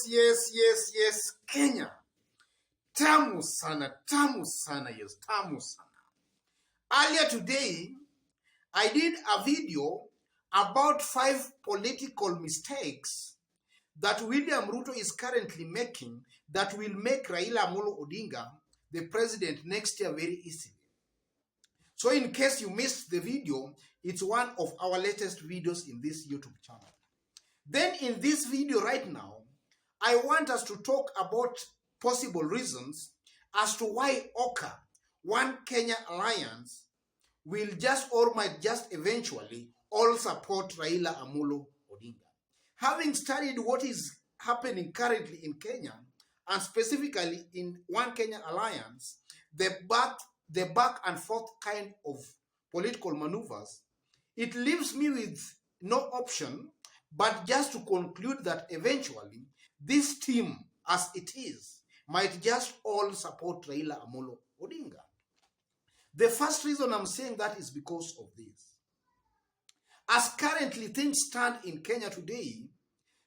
Yes. Kenya. Tamu sana, yes, tamu sana. Earlier today, I did a video about 5 political mistakes that William Ruto is currently making that will make Raila Amolo Odinga the president next year very easily. So in case you missed the video, it's one of our latest videos in this YouTube channel. Then in this video right now, I want us to talk about possible reasons as to why OKA, One Kenya Alliance, will just or might just eventually all support Raila Amolo Odinga. Having studied what is happening currently in Kenya, and specifically in One Kenya Alliance, the back and forth kind of political maneuvers, it leaves me with no option but just to conclude that eventually this team, as it is, might just all support Raila Amolo Odinga. The first reason I'm saying that is because of this. As currently things stand in Kenya today,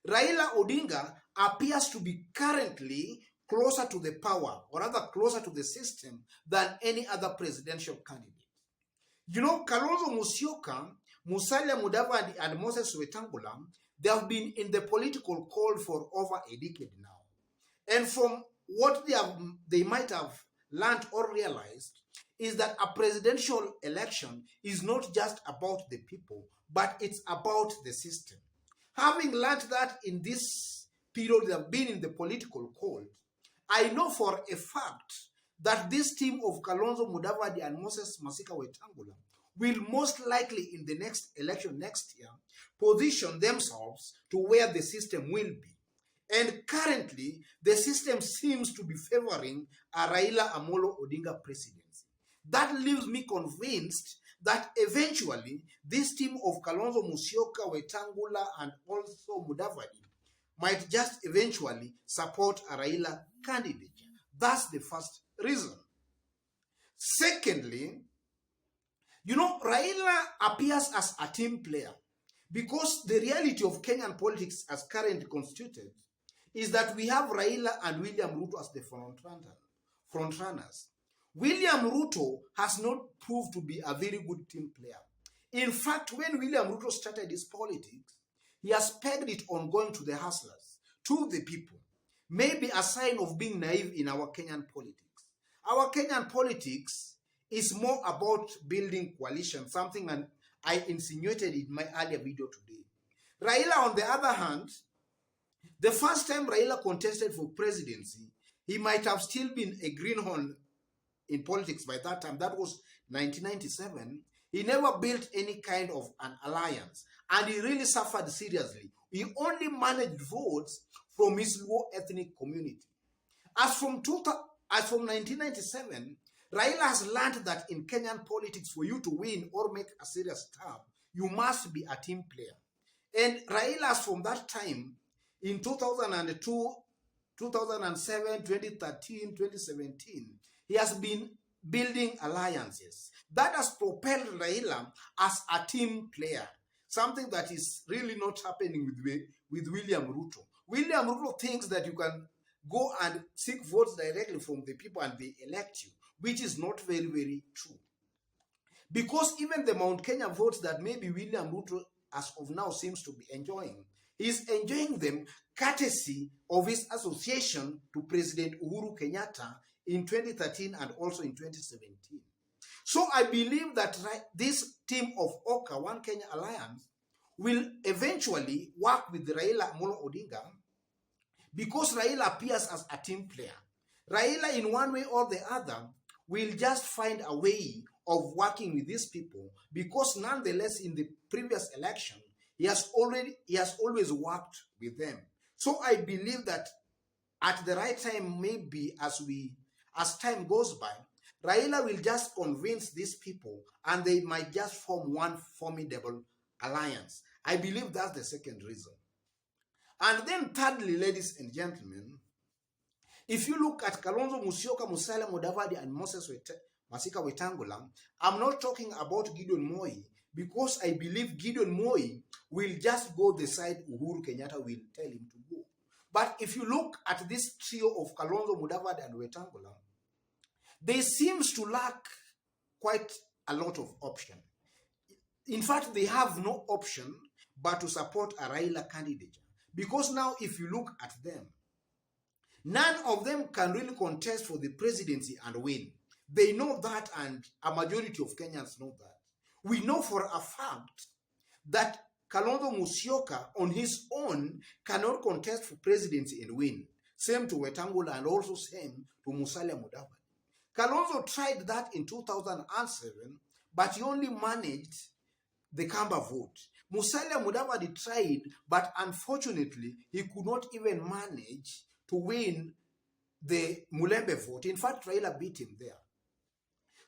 Raila Odinga appears to be currently closer to the power, or rather closer to the system, than any other presidential candidate. You know, Kalonzo Musyoka, Musalia Mudavadi, and Moses Wetangula, they have been in the political cold for over a decade now. And from what they might have learned or realized is that a presidential election is not just about the people, but it's about the system. Having learned that in this period they have been in the political cold, I know for a fact that this team of Kalonzo Mudavadi and Moses Masika Wetangula will most likely in the next election next year position themselves to where the system will be. And currently, the system seems to be favoring a Raila Amolo Odinga presidency. That leaves me convinced that eventually this team of Kalonzo Musyoka, Wetangula, and also Mudavadi might just eventually support a Raila candidate. That's the first reason. Secondly, you know, Raila appears as a team player because the reality of Kenyan politics as currently constituted is that we have Raila and William Ruto as the front runners. William Ruto has not proved to be a very good team player. In fact, when William Ruto started his politics, he has pegged it on going to the hustlers, to the people. Maybe a sign of being naive in our Kenyan politics. Our Kenyan politics is more about building coalition, something I insinuated in my earlier video today. Raila, on the other hand, the first time Raila contested for presidency, he might have still been a greenhorn in politics by that time. That was 1997. He never built any kind of an alliance, and he really suffered seriously. He only managed votes from his low ethnic community. As from 1997, Raila has learned that in Kenyan politics, for you to win or make a serious stab, you must be a team player. And Raila, from that time, in 2002, 2007, 2013, 2017, he has been building alliances. That has propelled Raila as a team player, something that is really not happening with William Ruto. William Ruto thinks that you can go and seek votes directly from the people and they elect you, which is not very, very true. Because even the Mount Kenya votes that maybe William Ruto as of now seems to be enjoying, he's enjoying them courtesy of his association to President Uhuru Kenyatta in 2013 and also in 2017. So I believe that this team of OKA, One Kenya Alliance, will eventually work with Raila Amolo Odinga because Raila appears as a team player. Raila, in one way or the other, will just find a way of working with these people because nonetheless in the previous election, he has always worked with them. So I believe that at the right time, maybe as time goes by, Raila will just convince these people and they might just form one formidable alliance. I believe that's the second reason. And then thirdly, ladies and gentlemen, if you look at Kalonzo Musyoka, Musalia Mudavadi, and Moses Masika Wetangula, I'm not talking about Gideon Moi because I believe Gideon Moi will just go the side Uhuru Kenyatta will tell him to go. But if you look at this trio of Kalonzo, Mudavadi, and Wetangula, they seems to lack quite a lot of option. In fact, they have no option but to support a Raila candidate. Because now, if you look at them, none of them can really contest for the presidency and win. They know that, and a majority of Kenyans know that. We know for a fact that Kalonzo Musyoka on his own cannot contest for presidency and win. Same to Wetangula and also same to Musalia Mudavadi. Kalonzo tried that in 2007, but he only managed the Kamba vote. Musalia Mudavadi tried, but unfortunately, he could not even manage to win the Mulembe vote. In fact, Raila beat him there.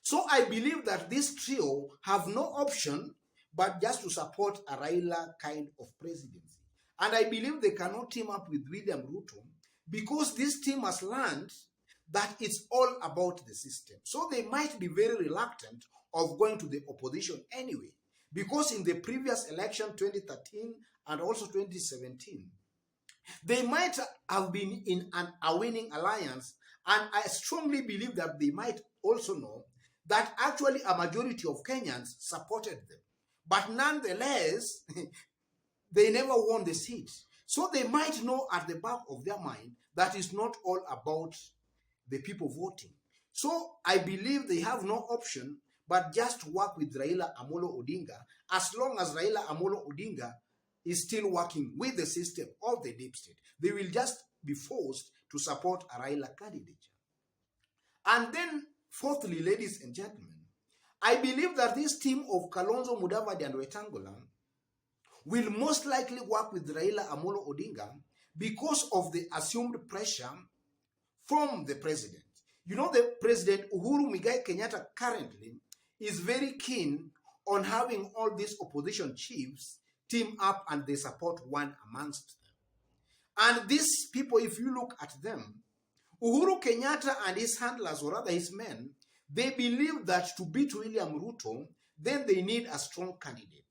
So I believe that this trio have no option but just to support a Raila kind of presidency. And I believe they cannot team up with William Ruto because this team has learned that it's all about the system. So they might be very reluctant of going to the opposition anyway. Because in the previous election, 2013 and also 2017, they might have been in a winning alliance, and I strongly believe that they might also know that actually a majority of Kenyans supported them. But nonetheless, they never won the seat. So they might know at the back of their mind that it's not all about the people voting. So I believe they have no option but just to work with Raila Amolo Odinga, as long as Raila Amolo Odinga is still working with the system of the deep state. They will just be forced to support a Raila candidate. And then, fourthly, ladies and gentlemen, I believe that this team of Kalonzo, Mudavadi, and Wetangula will most likely work with Raila Amolo Odinga because of the assumed pressure from the president. You know, the President Uhuru Muigai Kenyatta currently is very keen on having all these opposition chiefs team up and they support one amongst them. And these people, if you look at them, Uhuru Kenyatta and his handlers, or rather his men, they believe that to beat William Ruto, then they need a strong candidate.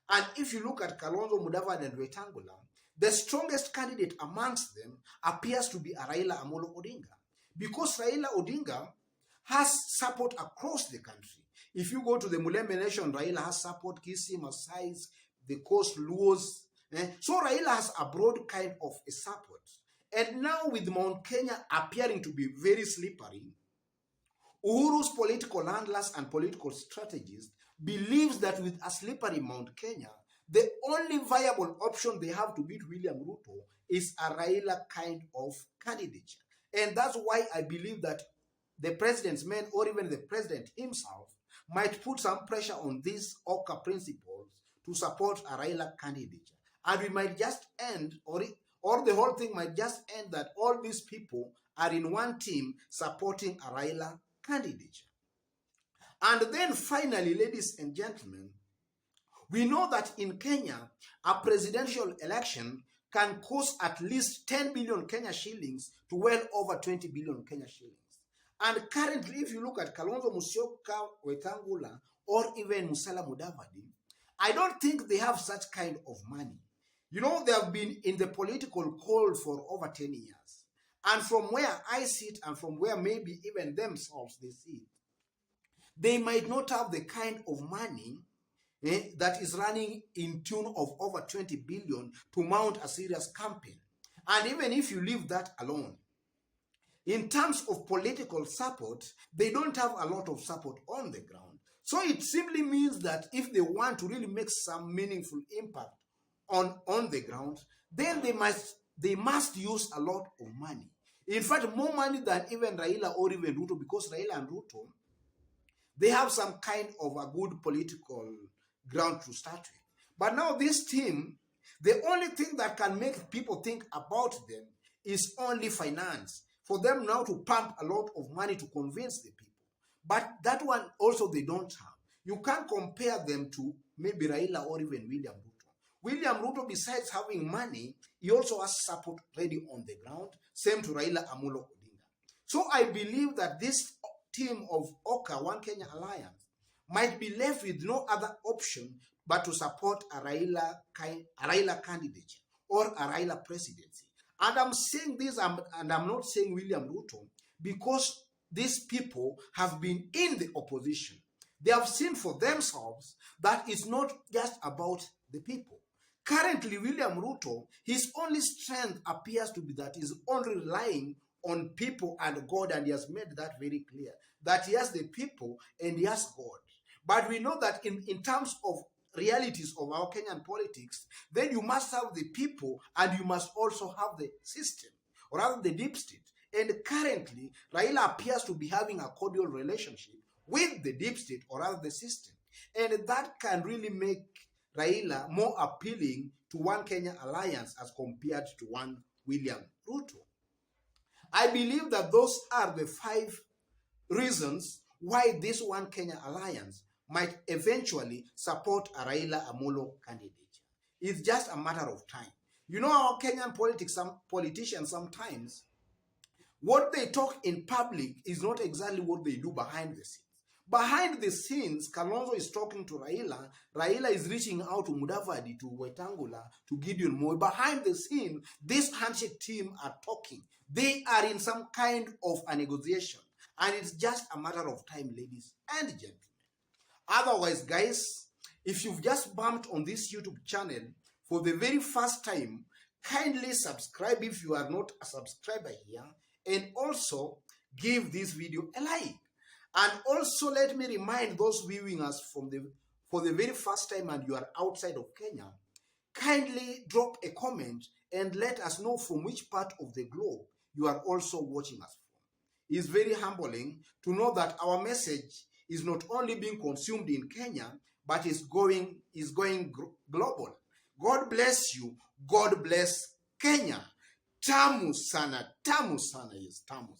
And if you look at Kalonzo, Mudavadi, and Wetangula, the strongest candidate amongst them appears to be Raila Amolo Odinga. Because Raila Odinga has support across the country. If you go to the Mulembe Nation, Raila has support, Kisii, Masai, the Coast, Luos. So Raila has a broad kind of a support. And now with Mount Kenya appearing to be very slippery, Uhuru's political handlers and political strategists believes that with a slippery Mount Kenya, the only viable option they have to beat William Ruto is a Raila kind of candidature. And that's why I believe that the president's men, or even the president himself, might put some pressure on these OKA principles to support a Raila candidature. And we might just end, or the whole thing might just end that all these people are in one team supporting a Raila candidature. And then finally, ladies and gentlemen, we know that in Kenya, a presidential election can cost at least 10 billion Kenya shillings to well over 20 billion Kenya shillings. And currently, if you look at Kalonzo Musyoka, Wetangula, or even Musalia Mudavadi, I don't think they have such kind of money. You know, they have been in the political cold for over 10 years. And from where I sit and from where maybe even themselves they sit, they might not have the kind of money that is running in tune of over 20 billion to mount a serious campaign. And even if you leave that alone, in terms of political support, they don't have a lot of support on the ground. So it simply means that if they want to really make some meaningful impact on the ground, then they must use a lot of money. In fact, more money than even Raila or even Ruto, because Raila and Ruto, they have some kind of a good political ground to start with. But now this team, the only thing that can make people think about them is only finance. For them now to pump a lot of money to convince the people. But that one also they don't have. You can't compare them to maybe Raila or even William Ruto. William Ruto, besides having money, he also has support ready on the ground. Same to Raila Amolo Odinga. So I believe that this team of OKA, One Kenya Alliance, might be left with no other option but to support a Raila candidate or a Raila presidency. And I'm saying this, and I'm not saying William Ruto, because these people have been in the opposition. They have seen for themselves that it's not just about the people. Currently, William Ruto, his only strength appears to be that he's only relying on people and God, and he has made that very clear, that he has the people and he has God. But we know that in terms of realities of our Kenyan politics, then you must have the people and you must also have the system, or rather the deep state. And currently, Raila appears to be having a cordial relationship with the deep state, or rather the system. And that can really make Raila more appealing to One Kenya Alliance as compared to one William Ruto. I believe that those are the 5 reasons why this One Kenya Alliance might eventually support a Raila Amolo candidature. It's just a matter of time. You know, our Kenyan politicians sometimes, what they talk in public is not exactly what they do behind the scenes. Behind the scenes, Kalonzo is talking to Raila. Raila is reaching out to Mudavadi, to Wetangula, to Gideon Moi. Behind the scene, this handshake team are talking. They are in some kind of a negotiation. And it's just a matter of time, ladies and gentlemen. Otherwise, guys, if you've just bumped on this YouTube channel for the very first time, kindly subscribe if you are not a subscriber here, and also give this video a like. And also let me remind those viewing us for the very first time and you are outside of Kenya, kindly drop a comment and let us know from which part of the globe you are also watching us from. It's very humbling to know that our message is not only being consumed in Kenya, but is going global. God bless you. God bless Kenya. Tamu sana, yes, tamu sana.